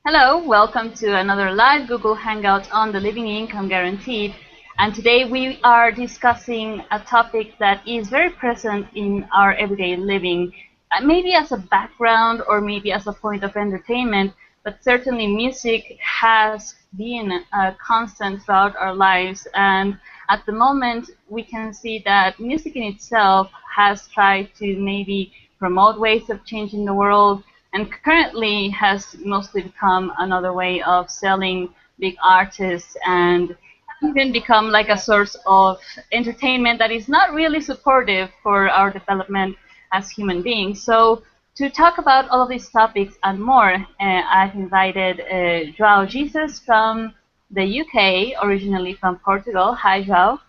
Hello, welcome to another live Google Hangout on the Living Income Guaranteed. And today we are discussing a topic that is very present in our everyday living, maybe as a background or maybe as a point of entertainment, but certainly music has been a constant throughout our lives. And at the moment, we can see that music in itself has tried to maybe promote ways of changing the world and currently has mostly become another way of selling big artists and even become like a source of entertainment that is not really supportive for our development as human beings. So to talk about all of these topics and more, I've invited Joao Jesus from the UK, originally from Portugal. Hi, Joao.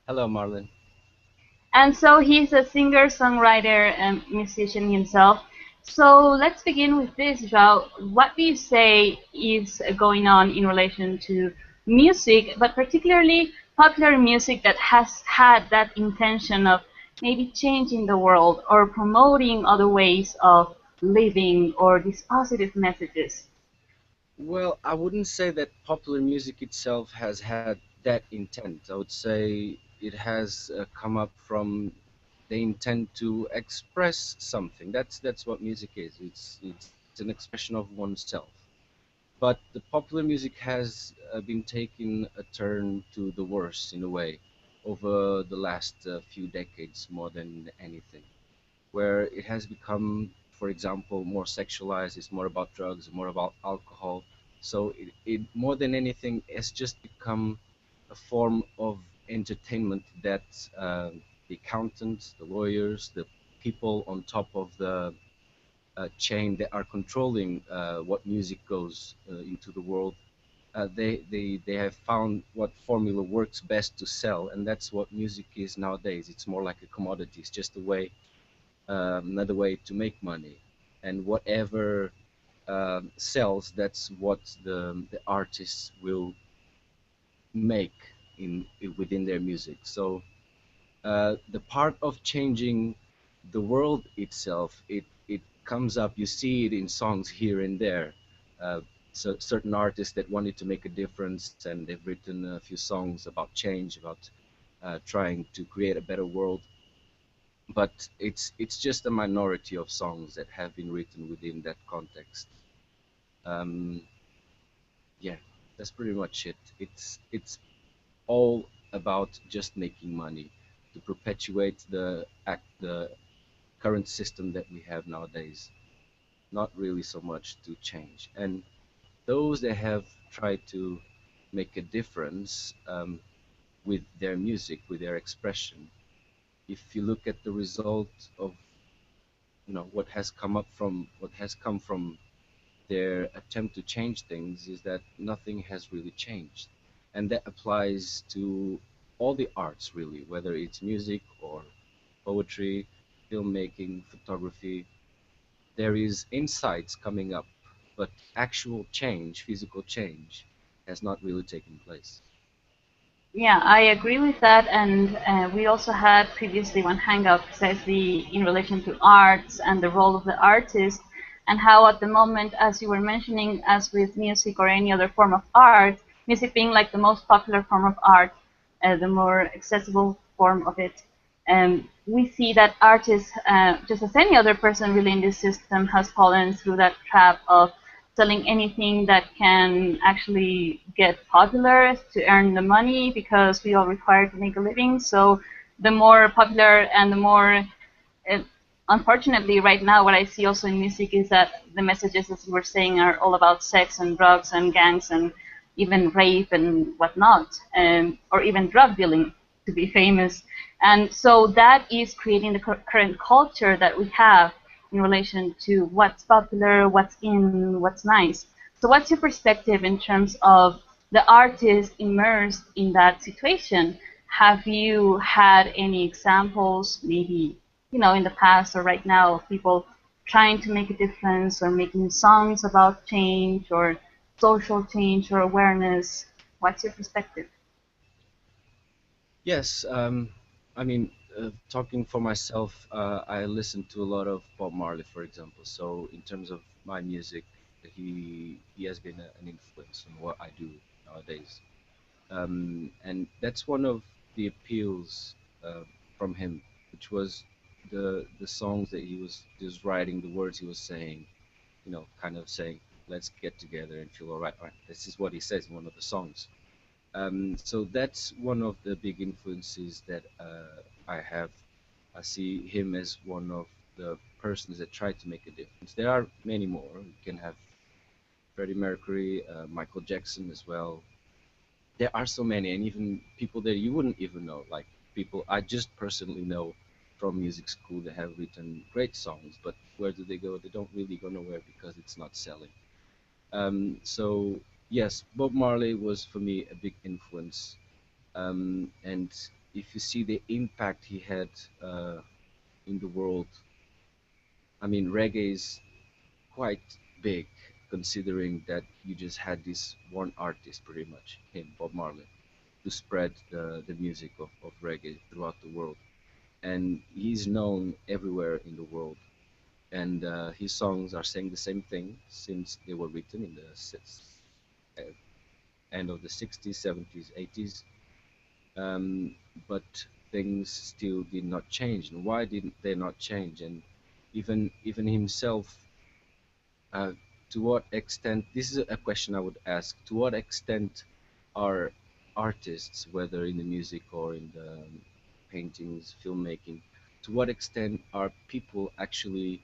Hello, Marlen. And so he's a singer, songwriter, and musician himself. So let's begin with this, Joao. What do you say is going on in relation to music, but particularly popular music that has had that intention of maybe changing the world or promoting other ways of living or these positive messages? Well, I wouldn't say that popular music itself has had that intent. I would say it has come up from the intent to express something. That's what music is. It's an expression of oneself. But the popular music has been taking a turn to the worse in a way over the last few decades more than anything, where it has become, for example, more sexualized. It's more about drugs, more about alcohol. So it more than anything has just become a form of entertainment that the accountants, the lawyers, the people on top of the chain that are controlling what music goes into the world, they have found what formula works best to sell, and that's what music is nowadays. It's more like a commodity. It's just a way, another way to make money, and whatever sells, that's what the artists will make within their music. So the part of changing the world itself, it comes up. You see it in songs here and there. Uh, so certain artists that wanted to make a difference, and they've written a few songs about change, about trying to create a better world, but it's just a minority of songs that have been written within that context. Um, yeah, that's pretty much it. It's all about just making money to perpetuate the current system that we have nowadays. Not really so much to change. And those that have tried to make a difference with their music, with their expression, if you look at the result of what has come from their attempt to change things, is that nothing has really changed. And that applies to all the arts, really, whether it's music or poetry, filmmaking, photography. There is insights coming up, but actual change, physical change, has not really taken place. Yeah, I agree with that. And we also had previously one hangout precisely in relation to arts and the role of the artist, and how at the moment, as you were mentioning, as with music or any other form of art, music being like the most popular form of art, the more accessible form of it, we see that artists, just as any other person really in this system, has fallen through that trap of selling anything that can actually get popular to earn the money because we all require to make a living. So the more popular and the more, uh, unfortunately, right now, what I see also in music is that the messages, as we were saying, are all about sex and drugs and gangs and even rape and whatnot, or even drug dealing to be famous. And so that is creating the current culture that we have in relation to what's popular, what's in, what's nice. So what's your perspective in terms of the artist immersed in that situation? Have you had any examples, maybe, in the past or right now, of people trying to make a difference or making songs about change or social change or awareness? What's your perspective? Yes, I mean, talking for myself, I listen to a lot of Bob Marley, for example. So in terms of my music, he has been an influence on what I do nowadays. And that's one of the appeals uh, from him, which was the songs that he was just writing, the words he was saying, kind of saying, "Let's get together and feel all right." All right, this is what he says in one of the songs. So that's one of the big influences that I have. I see him as one of the persons that try to make a difference. There are many more. You can have Freddie Mercury, Michael Jackson as well. There are so many, and even people that you wouldn't even know, like people I just personally know from music school that have written great songs, but where do they go? They don't really go nowhere because it's not selling. So yes, Bob Marley was for me a big influence, and if you see the impact he had in the world, I mean, reggae is quite big considering that you just had this one artist, pretty much him, Bob Marley, to spread the music of reggae throughout the world. And he's known everywhere in the world. And his songs are saying the same thing since they were written in the uh, end of the 60s, 70s, 80s. Um, but things still did not change. And why didn't they not change? And even himself, uh, to what extent, this is a question I would ask, to what extent are artists, whether in the music or in the paintings, filmmaking, to what extent are people actually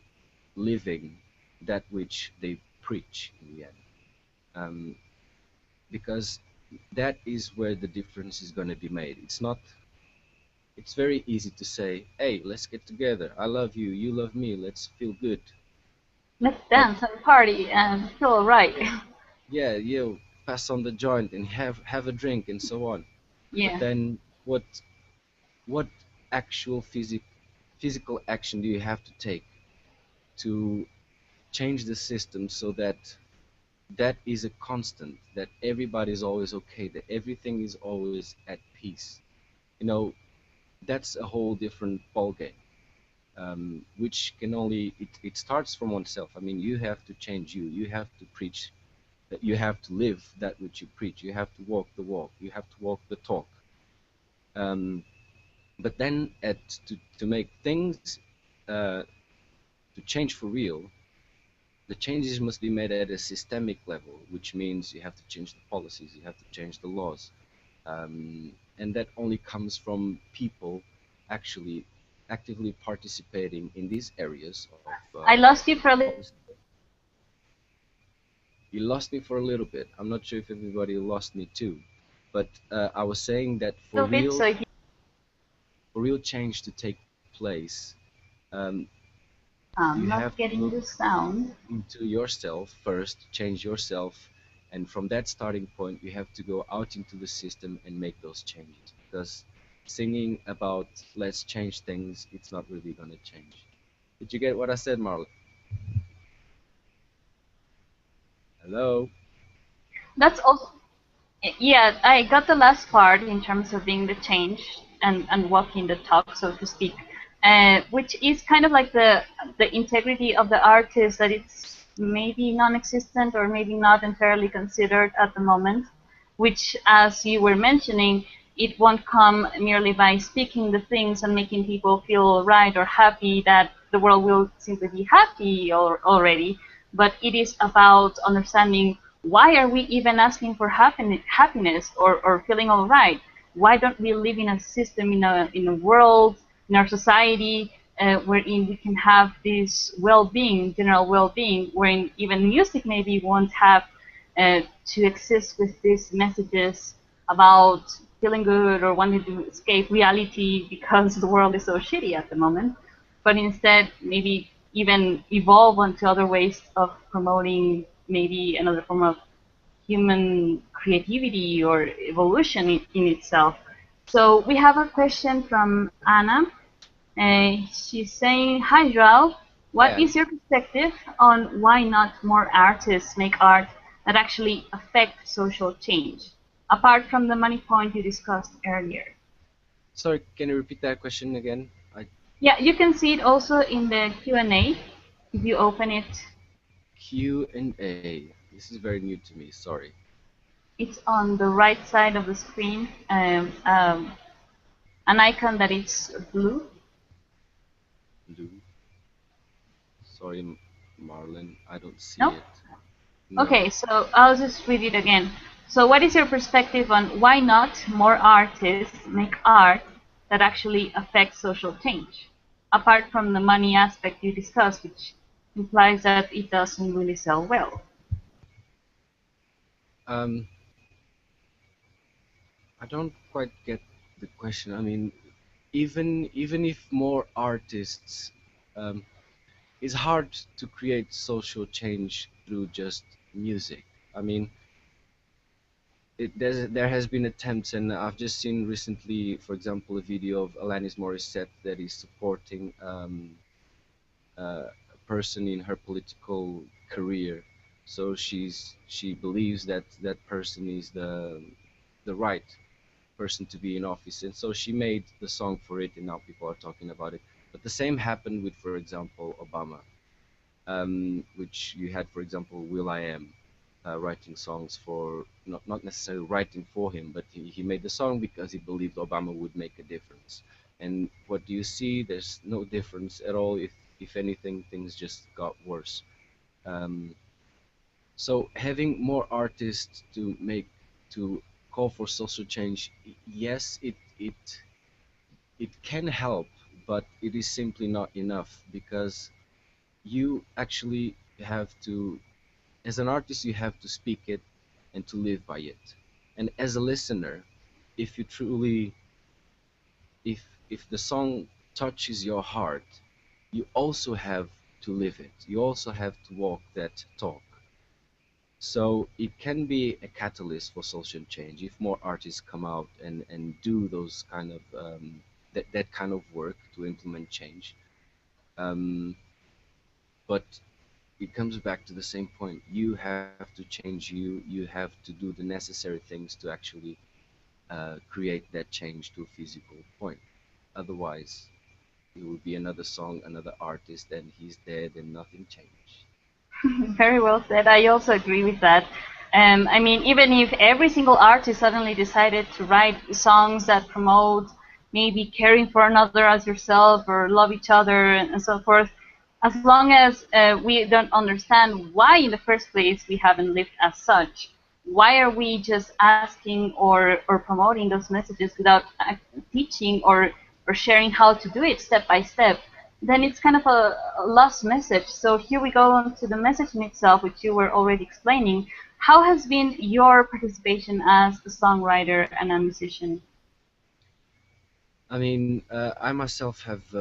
living that which they preach in the end? Um, because that is where the difference is going to be made. It's very easy to say, hey, let's get together. I love you, you love me, let's feel good. Let's But dance and party and feel alright. yeah, you pass on the joint and have a drink and so on. But Yeah. then what actual physical action do you have to take to change the system so that that is a constant, that everybody is always okay, that everything is always at peace? You know, that's a whole different ballgame. Which can only it starts from oneself. I mean, you have to change you. You have to preach that. You have to live that which you preach. You have to walk the walk. You have to walk the talk. Um, but then to make things uh, to change for real, the changes must be made at a systemic level, which means you have to change the policies, you have to change the laws, and that only comes from people actually actively participating in these areas of I lost you for a policy. You lost me for a little bit. I'm not sure if everybody lost me too, but I was saying that little bit, so if you for real change to take place, um, you not have to getting look the sound. into yourself first, change yourself, and from that starting point, you have to go out into the system and make those changes. Because singing about let's change things, it's not really gonna change. Did you get what I said, Marlon? Hello? That's also, yeah, I got the last part in terms of being the change and walking the talk, so to speak, which is kind of like the integrity of the artist, that it's maybe non-existent or maybe not entirely considered at the moment, which, as you were mentioning, it won't come merely by speaking the things and making people feel right or happy that the world will simply be happy or already, but it is about understanding why are we even asking for happiness or feeling all right? Why don't we live in a system, in a world, in our society, wherein we can have this well-being, general well-being, wherein even music maybe won't have to exist with these messages about feeling good or wanting to escape reality because the world is so shitty at the moment, but instead maybe even evolve onto other ways of promoting maybe another form of human creativity or evolution in itself. So we have a question from Anna. She's saying, "Hi, Joao. What Yeah. is your perspective on why not more artists make art that actually affect social change, apart from the money point you discussed earlier?" Sorry, can you repeat that question again? I Yeah, you can see it also in the Q&A if you open it. Q&A. This is very new to me. Sorry. It's on the right side of the screen. An icon that is blue. Lou. Sorry, Marlen. I don't see No? it. No. Okay, so I'll just read it again. So, what is your perspective on why not more artists make art that actually affects social change? Apart from the money aspect you discussed, which implies that it doesn't really sell well. Um, I don't quite get the question. I mean, even if more artists, um, it's hard to create social change through just music. I mean, there has been attempts, and I've just seen recently, for example, a video of Alanis Morissette that is supporting a person in her political career. So she believes that that person is the right person to be in office, and so she made the song for it, and now people are talking about it. But the same happened with, for example, Obama, which you had, for example, Will I Am writing songs for, not necessarily writing for him, but he made the song because he believed Obama would make a difference. And what do you see? There's no difference at all. If anything, things just got worse. Um, so having more artists to call for social change, yes, it can help, but it is simply not enough because you actually have to, as an artist, you have to speak it and to live by it. And as a listener, if you truly, if the song touches your heart, you also have to live it. You also have to walk that talk. So it can be a catalyst for social change if more artists come out and do those kind of that kind of work to implement change. Um, but it comes back to the same point. You have to change. You have to do the necessary things to actually create that change to a physical point. Otherwise, it will be another song, another artist, and he's dead and nothing changed. Very well said. I also agree with that. I mean, even if every single artist suddenly decided to write songs that promote maybe caring for another as yourself or love each other and so forth, as long as we don't understand why in the first place we haven't lived as such, why are we just asking or promoting those messages without teaching or sharing how to do it step by step? Then it's kind of a lost message. So here we go on to the message in itself, which you were already explaining. How has been your participation as a songwriter and a musician? I mean, I myself have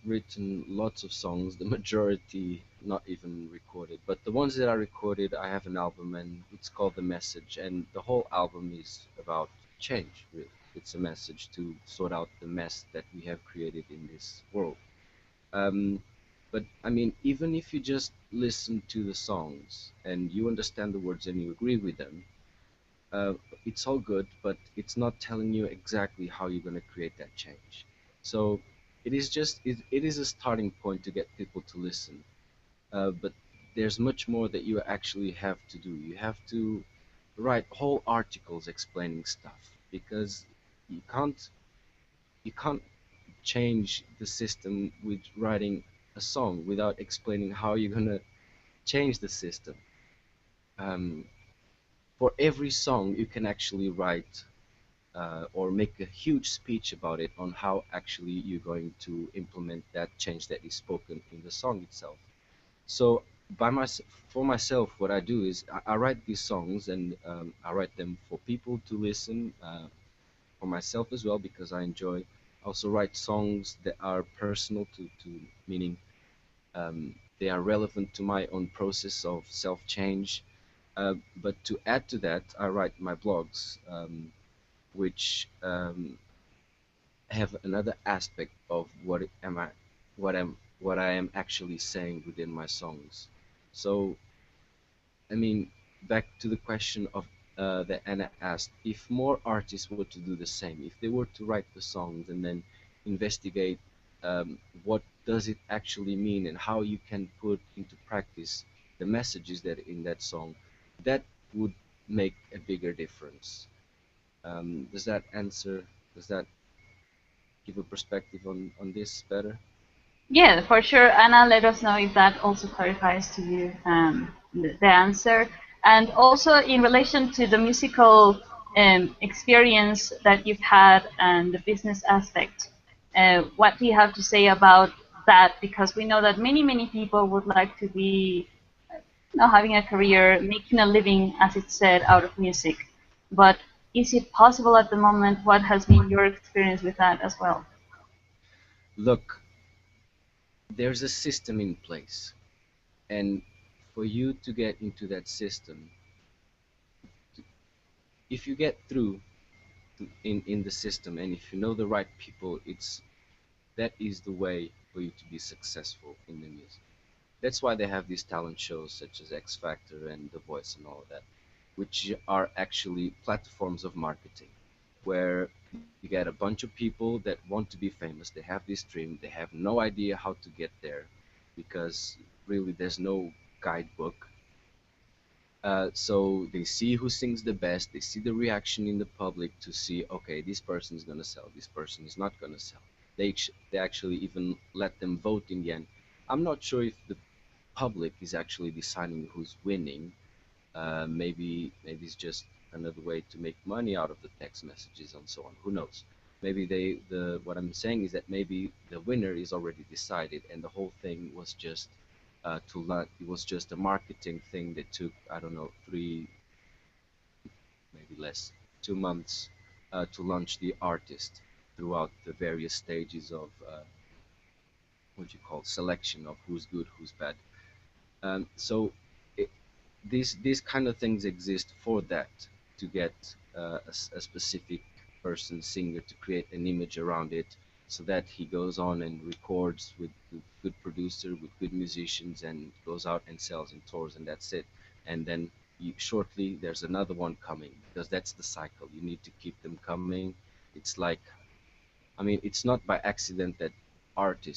written lots of songs. The majority not even recorded, but the ones that I recorded, I have an album, and it's called The Message, and the whole album is about change. Really, it's a message to sort out the mess that we have created in this world. Um, but I mean, even if you just listen to the songs and you understand the words and you agree with them, uh, it's all good, but it's not telling you exactly how you're going to create that change. So it is a starting point to get people to listen. But there's much more that you actually have to do. You have to write whole articles explaining stuff because you can't you can't change the system with writing a song without explaining how you're gonna change the system. Um, for every song, you can actually write or make a huge speech about it on how actually you're going to implement that change that is spoken in the song itself. So for myself, what I do is I write these songs and I write them for people to listen, for myself as well because I enjoy. I also write songs that are personal to meaning they are relevant to my own process of self-change. But to add to that, I write my blogs, which have another aspect of what I am actually saying within my songs. So I mean, back to the question of that Anna asked, if more artists were to do the same, if they were to write the songs and then investigate what does it actually mean and how you can put into practice the messages that in that song, that would make a bigger difference. Does that answer? Does that give a perspective on this better? Yeah, for sure. Anna, let us know if that also clarifies to you the answer. And also in relation to the musical experience that you've had and the business aspect, what do you have to say about that? Because we know that many people would like to be, having a career, making a living, as it's said, out of music. But is it possible at the moment? What has been your experience with that as well? Look, there's a system in place, and for you to get into that system, if you get through in the system, and if you know the right people, it's that is the way for you to be successful in the music. That's why they have these talent shows such as X Factor and The Voice and all of that, which are actually platforms of marketing, where you get a bunch of people that want to be famous. They have this dream. They have no idea how to get there because really there's no guidebook. So they see who sings the best. They see the reaction in the public to see, okay, this person is gonna sell. This person is not gonna sell. They actually even let them vote in the end. I'm not sure if the public is actually deciding who's winning. Maybe it's just another way to make money out of the text messages and so on. Who knows? Maybe the what I'm saying is that maybe the winner is already decided, and the whole thing was just to learn. It was just a marketing thing that took, I don't know, three, maybe less, 2 months to launch the artist throughout the various stages of what you call selection of who's good, who's bad. So it, these kind of things exist for that, to get a specific person, singer, to create an image around it, so that he goes on and records with a good producer, with good musicians, and goes out and sells and tours, and that's it. And then shortly there's another one coming, because that's the cycle. You need to keep them coming. It's like, I mean, it's not by accident that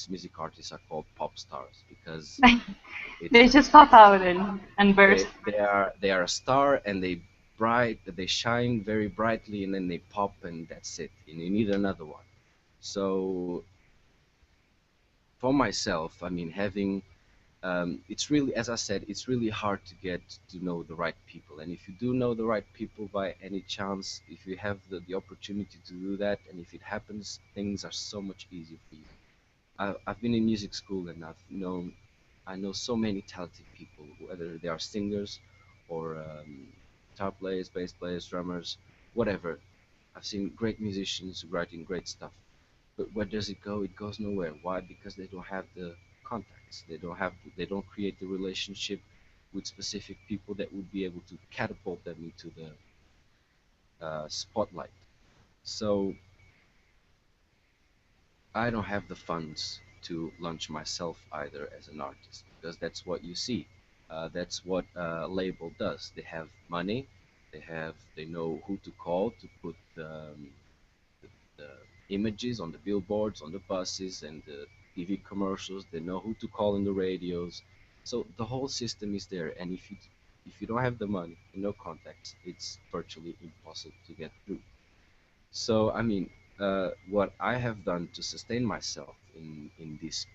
music artists are called pop stars, because They it's just pop out and burst. they are a star, and they shine very brightly, and then they pop, and that's it, and you need another one. So for myself, I mean, having it's really, as I said, it's really hard to get to know the right people. And if you do know the right people by any chance, if you have the opportunity to do that, and if it happens, things are so much easier for you. I've been in music school, and I know so many talented people, whether they are singers or guitar players, bass players, drummers, whatever. I've seen great musicians writing great stuff. But where does it go? It goes nowhere. Why? Because they don't have the contacts. They don't create the relationship with specific people that would be able to catapult them into the spotlight. So I don't have the funds to launch myself either as an artist, because that's what you see. That's what a label does. They have money. They know who to call to put the images on the billboards, on the buses, and the TV commercials. They know who to call in the radios. So the whole system is there. And if you don't have the money and no contacts, it's virtually impossible to get through. So I mean, what I have done to sustain myself in this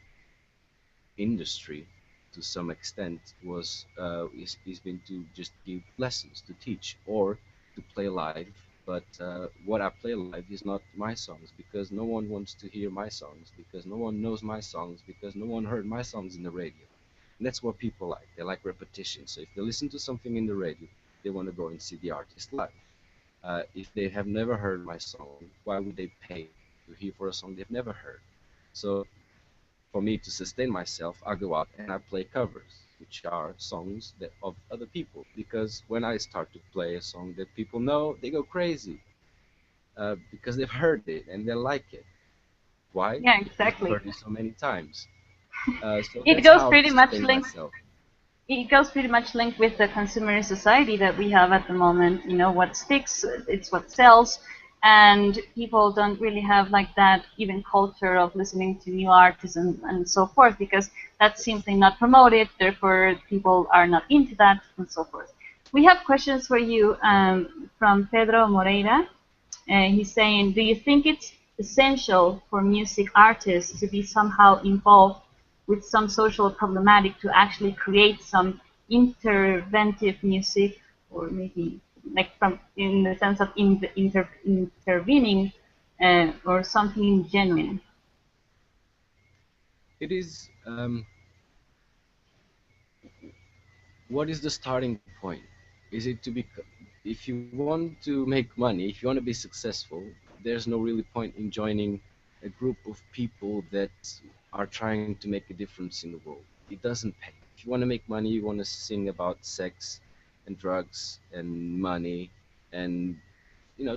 industry to some extent was is been to just give lessons, to teach, or to play live. But what I play live is not my songs, because no one wants to hear my songs, because no one knows my songs, because no one heard my songs in the radio. And that's what people like. They like repetition. So if they listen to something in the radio, they want to go and see the artist live. If they have never heard my song, why would they pay to hear for a song they've never heard? So for me to sustain myself, I go out and I play covers, which are songs that of other people. Because when I start to play a song that people know, they go crazy because they've heard it and they like it. Why? Yeah, Because they've exactly. heard it so many times. So It that's goes how to pretty much sustain linked. myself. It goes pretty much linked with the consumer society that we have at the moment. You know, what sticks, it's what sells. and people don't really have like that even culture of listening to new artists and so forth, because that's simply not promoted, therefore people are not into that and so forth. We have questions for you from Pedro Moreira. He's saying, do you think it's essential for music artists to be somehow involved with some social problematic to actually create some interventive music, or maybe like from in the sense of intervening, or something genuine? It is. What is the starting point? Is it to be? If you want to make money, if you want to be successful, there's no really point in joining a group of people that are trying to make a difference in the world. It doesn't pay. If you want to make money, you want to sing about sex and drugs and money and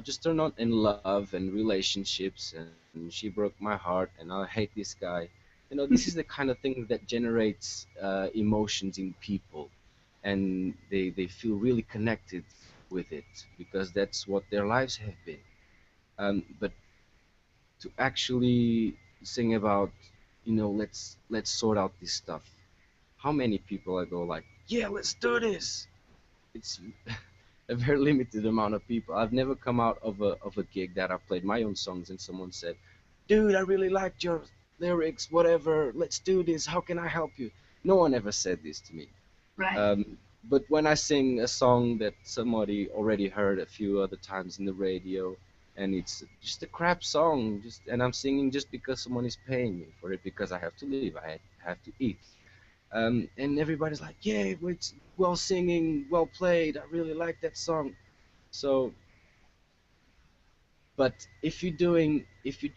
just turn on in love and relationships, and she broke my heart and I hate this guy. This is the kind of thing that generates emotions in people, and they feel really connected with it because that's what their lives have been. But to actually sing about, let's sort out this stuff. How many people I go like, yeah, let's do this. It's a very limited amount of people. I've never come out of a gig that I played my own songs and someone said, "Dude, I really liked your lyrics. Whatever. Let's do this. How can I help you?" No one ever said this to me. Right. But when I sing a song that somebody already heard a few other times in the radio, and it's just a crap song, and I'm singing just because someone is paying me for it because I have to live, I have to eat, and everybody's like, "Yeah, it's well singing, well played. I really like that song." So, but if you're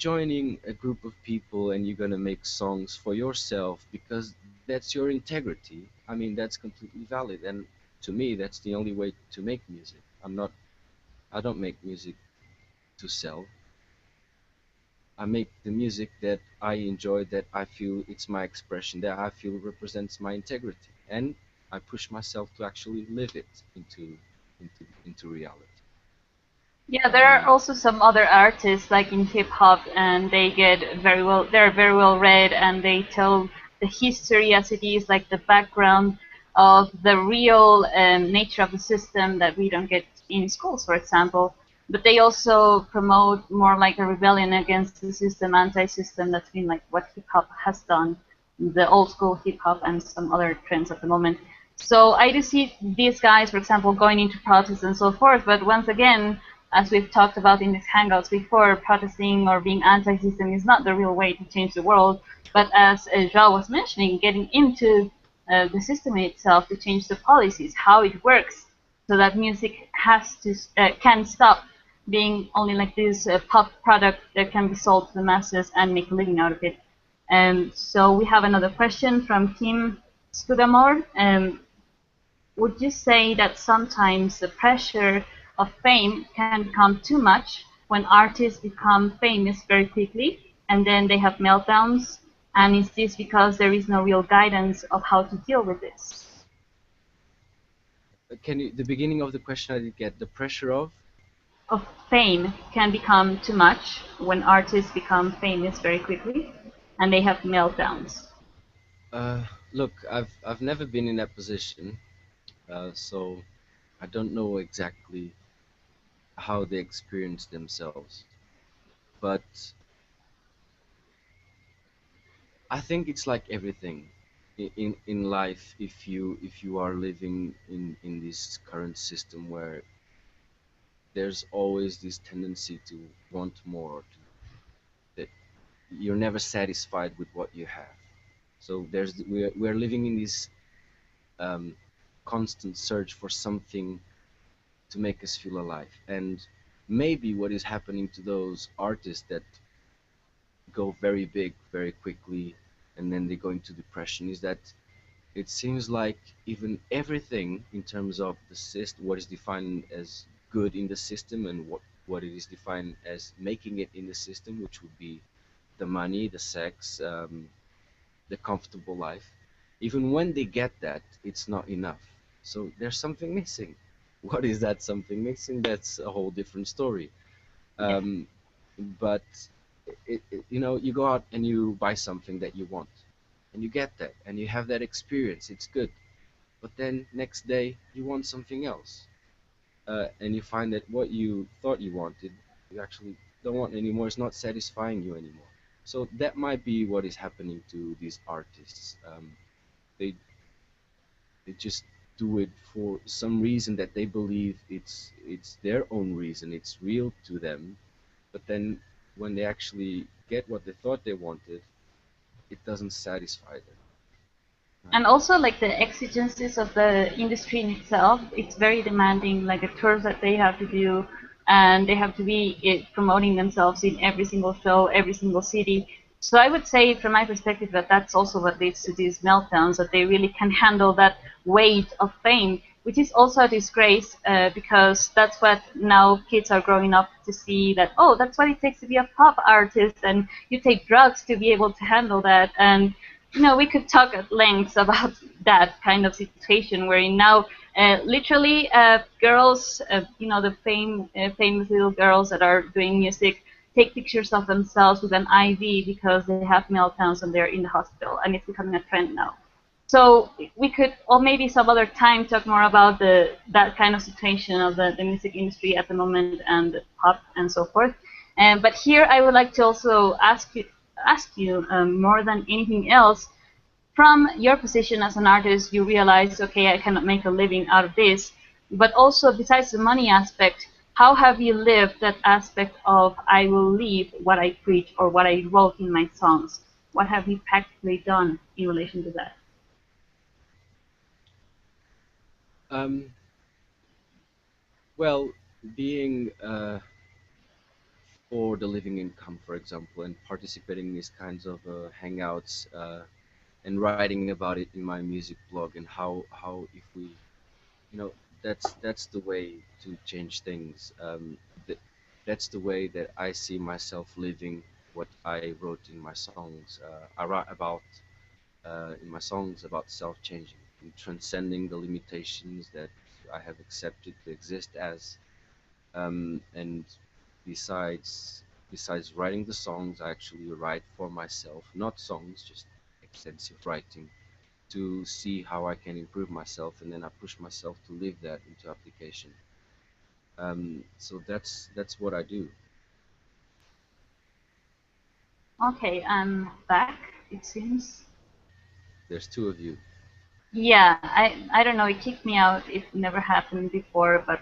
joining a group of people and you're gonna make songs for yourself because that's your integrity, I mean that's completely valid. And to me, that's the only way to make music. I don't make music to sell. I make the music that I enjoy, that I feel it's my expression, that I feel represents my integrity, and I push myself to actually live it into reality. Yeah, there are Um, also some other artists like in hip hop, and they get very well. They're very well read, and they tell the history as it is, like the background of the real nature of the system that we don't get in schools, for example. But they also promote more like a rebellion against the system, anti-system. That's been like what hip hop has done, the old school hip hop, and some other trends at the moment. So I do see these guys, for example, going into protests and so forth. But once again, as we've talked about in these hangouts before, protesting or being anti-system is not the real way to change the world. But as Joao was mentioning, getting into the system itself to change the policies, how it works, so that music has to can stop being only like this pop product that can be sold to the masses and make a living out of it. So we have another question from Kim Scudamore. Would you say that sometimes the pressure of fame can become too much when artists become famous very quickly and then they have meltdowns? And is this because there is no real guidance of how to deal with this? the beginning of the question I did get the pressure of. Of fame can become too much when artists become famous very quickly and they have meltdowns. Look, I've never been in that position, so I don't know exactly how they experience themselves. But I think it's like everything in life. If you are living in this current system where there's always this tendency to want more, that you're never satisfied with what you have. So we're living in this um, constant search for something to make us feel alive. And maybe what is happening to those artists that go very big very quickly and then they go into depression is that it seems like even everything in terms of the system, what is defined as good in the system and what it is defined as making it in the system, which would be the money, the sex, the comfortable life, even when they get that, it's not enough. So there's something missing. What is that something missing? That's a whole different story. Yeah. Um, but you go out and you buy something that you want, and you get that, and you have that experience. It's good. But then next day you want something else, and you find that what you thought you wanted, you actually don't want anymore. It's not satisfying you anymore. So that might be what is happening to these artists. They they just do it for some reason that they believe it's their own reason. It's real to them. But then when they actually get what they thought they wanted, it doesn't satisfy them. And also like the exigencies of the industry in itself, it's very demanding, like the tours that they have to do, and they have to be promoting themselves in every single show, every single city. So I would say from my perspective that that's also what leads to these meltdowns, that they really can handle that weight of fame, which is also a disgrace, because that's what now kids are growing up to see, that oh, that's what it takes to be a pop artist, and you take drugs to be able to handle that. And we could talk at length about that kind of situation where now literally girls, the famous little girls that are doing music take pictures of themselves with an IV because they have meltdowns and they're in the hospital, and it's becoming a trend now. So we could, or maybe some other time, talk more about that kind of situation of the music industry at the moment and the pop and so forth. But here I would like to also ask you more than anything else, from your position as an artist, you realize, okay, I cannot make a living out of this. But also, besides the money aspect, how have you lived that aspect of I will live what I preach or what I wrote in my songs? What have you practically done in relation to that? Um, well, being for the living income, for example, and participating in these kinds of hangouts, and writing about it in my music blog, and how if we, that's the way to change things. That's the way that I see myself living what I wrote in my songs. I write about in my songs about self-changing and transcending the limitations that I have accepted to exist as. And besides writing the songs, I actually write for myself, not songs, just extensive writing to see how I can improve myself, and then I push myself to live that into application. So that's what I do. Okay, I'm back, it seems. There's two of you. Yeah, I don't know, it kicked me out. It never happened before, but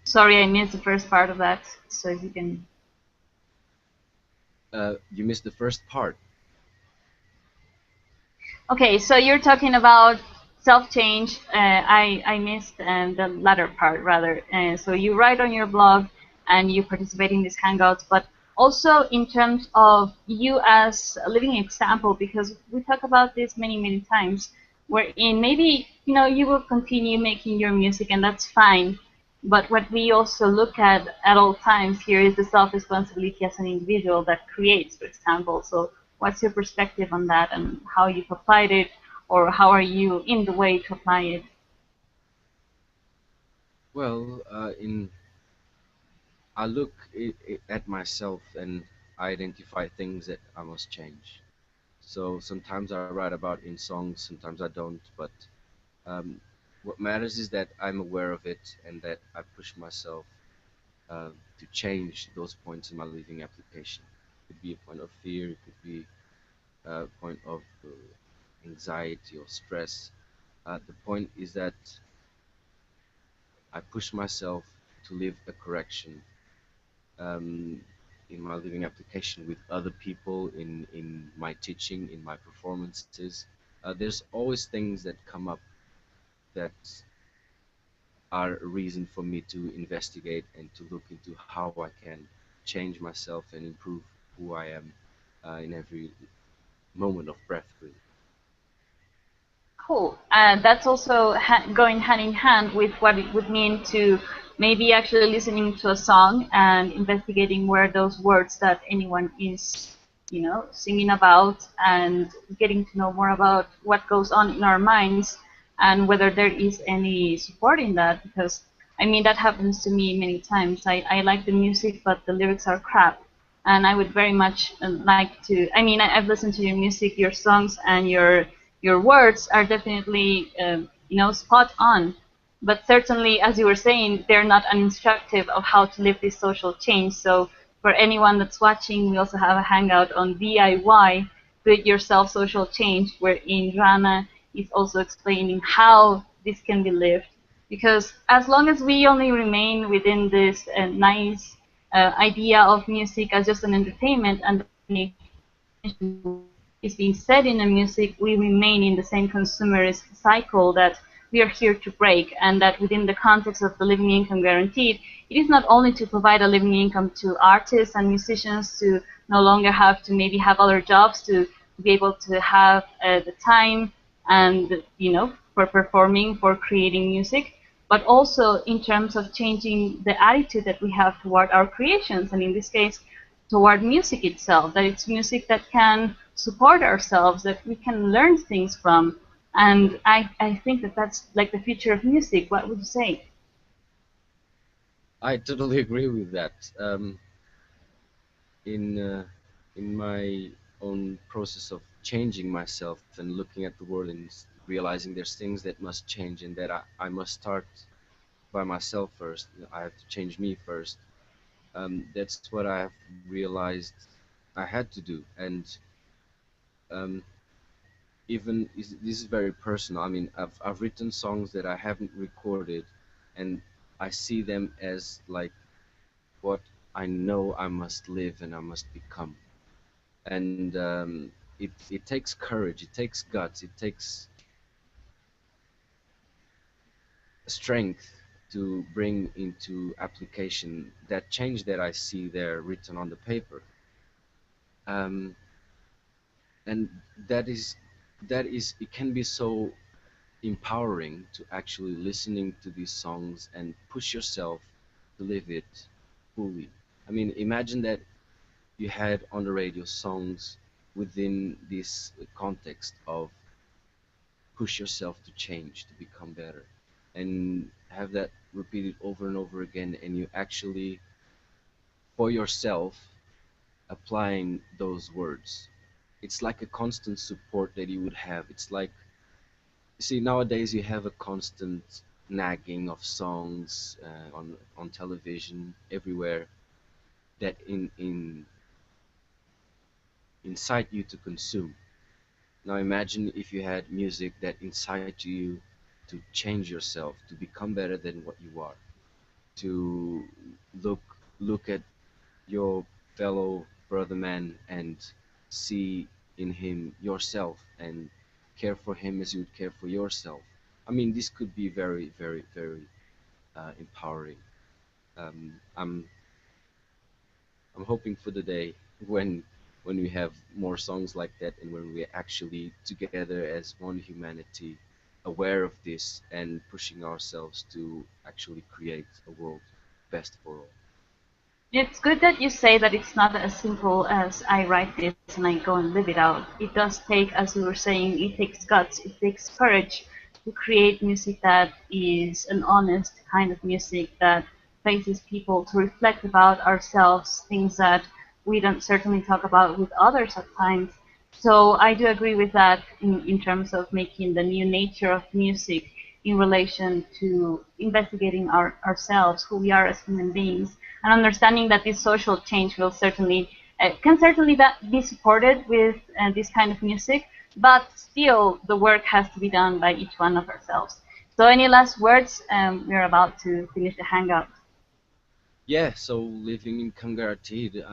sorry I missed the first part of that. So if you can. You missed the first part. Okay, so you're talking about self-change. I missed the latter part rather. So you write on your blog and you participate in these hangouts, but also in terms of you as a living example, because we talk about this many, many times, wherein maybe you will continue making your music and that's fine. But what we also look at all times here is the self-responsibility as an individual that creates, for example. So what's your perspective on that and how you've applied it, or how are you in the way to apply it? Well, in I look at myself and I identify things that I must change. So sometimes I write about in songs, sometimes I don't. But um, what matters is that I'm aware of it and that I push myself to change those points in my living application. It could be a point of fear, it could be a point of anxiety or stress. The point is that I push myself to live a correction um, in my living application with other people, in my teaching, in my performances. There's always things that come up that are a reason for me to investigate and to look into how I can change myself and improve who I am in every moment of breath, really. Cool. And that's also going hand in hand with what it would mean to maybe actually listening to a song and investigating where those words that anyone is, singing about, and getting to know more about what goes on in our minds and whether there is any support in that. Because I mean, that happens to me many times. I like the music, but the lyrics are crap. And I would very much like to. I mean, I've listened to your music, your songs, and your words are definitely spot on. But certainly, as you were saying, they're not uninstructive of how to live this social change. So for anyone that's watching, we also have a hangout on DIY, do-it-yourself social change, wherein Rana is also explaining how this can be lived. Because as long as we only remain within this nice idea of music as just an entertainment, and the what is being said in the music, we remain in the same consumerist cycle that we are here to break, and that within the context of the living income guaranteed, it is not only to provide a living income to artists and musicians to no longer have to maybe have other jobs to be able to have the time and for performing, for creating music, but also in terms of changing the attitude that we have toward our creations, and in this case toward music itself, that it's music that can support ourselves, that we can learn things from. And I think that that's like the future of music. What would you say? I totally agree with that. In in my own process of changing myself and looking at the world and realizing there's things that must change and that I must start by myself first. I have to change me first. That's what I have realized I had to do. And um, this is very personal. I mean, I've written songs that I haven't recorded, and I see them as like what I know I must live and I must become. And it takes courage, it takes guts, it takes strength to bring into application that change that I see there written on the paper. Um, and that is it can be so empowering to actually listening to these songs and push yourself to live it fully. I mean, imagine that you had on the radio songs within this context of push yourself to change, to become better, and have that repeated over and over again, and you actually, for yourself, applying those words. It's like a constant support that you would have. It's like, you see, nowadays you have a constant nagging of songs on television everywhere that incite you to consume. Now imagine if you had music that incite you to change yourself, to become better than what you are, to look look at your fellow brother man and see in him yourself and care for him as you would care for yourself. I mean, this could be very, very, very empowering. I'm hoping for the day when when we have more songs like that and when we're actually together as one humanity, aware of this and pushing ourselves to actually create a world best for all. It's good that you say that it's not as simple as I write this and I go and live it out. It does take, as we were saying, it takes guts, it takes courage to create music that is an honest kind of music that faces people to reflect about ourselves, things that we don't certainly talk about with others at times. So I do agree with that in terms of making the new nature of music in relation to investigating ourselves, who we are as human beings, and understanding that this social change will certainly can certainly be supported with this kind of music, but still the work has to be done by each one of ourselves. So, any last words? We're about to finish the hangout. Yeah, so living in Kangaratid,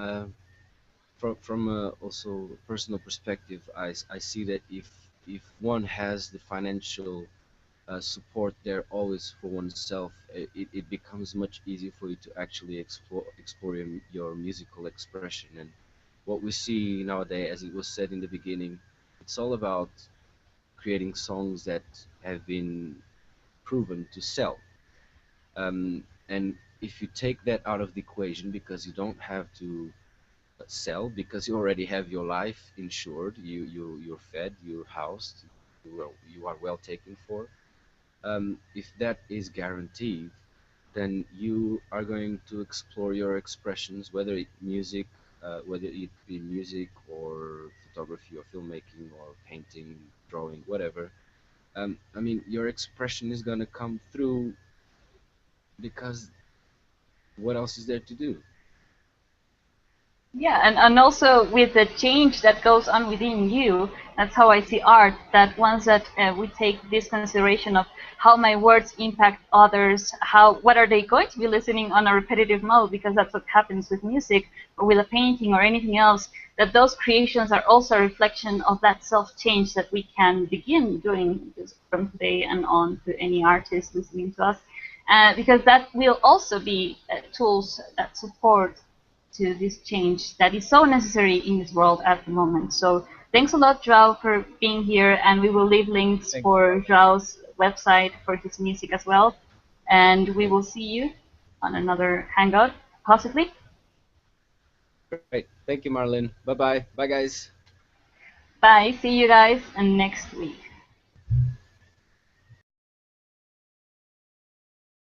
from a also personal perspective, I see that if one has the financial support there always for oneself, it becomes much easier for you to actually explore your musical expression. And what we see nowadays, as it was said in the beginning, it's all about creating songs that have been proven to sell. And if you take that out of the equation, because you don't have to sell, because you already have your life insured, you're fed, you're housed, you are well taken for. If that is guaranteed, then you are going to explore your expressions, whether it be music or photography or filmmaking or painting, drawing, whatever. I mean, your expression is gonna come through because what else is there to do? Yeah, and also with the change that goes on within you, that's how I see art. That once that we take this consideration of how my words impact others, how what are they going to be listening on a repetitive mode, because that's what happens with music or with a painting or anything else. That those creations are also a reflection of that self change that we can begin doing just from today and on to any artist listening to us, because that will also be tools that support to this change that is so necessary in this world at the moment. So thanks a lot, Joao, for being here, and we will leave links Thank you, for Marlen. Joao's website for his music as well. And we Great, will see you on another hangout, possibly. great. Thank you, Marlin. Bye bye. Bye, guys. Bye. See you guys and next week.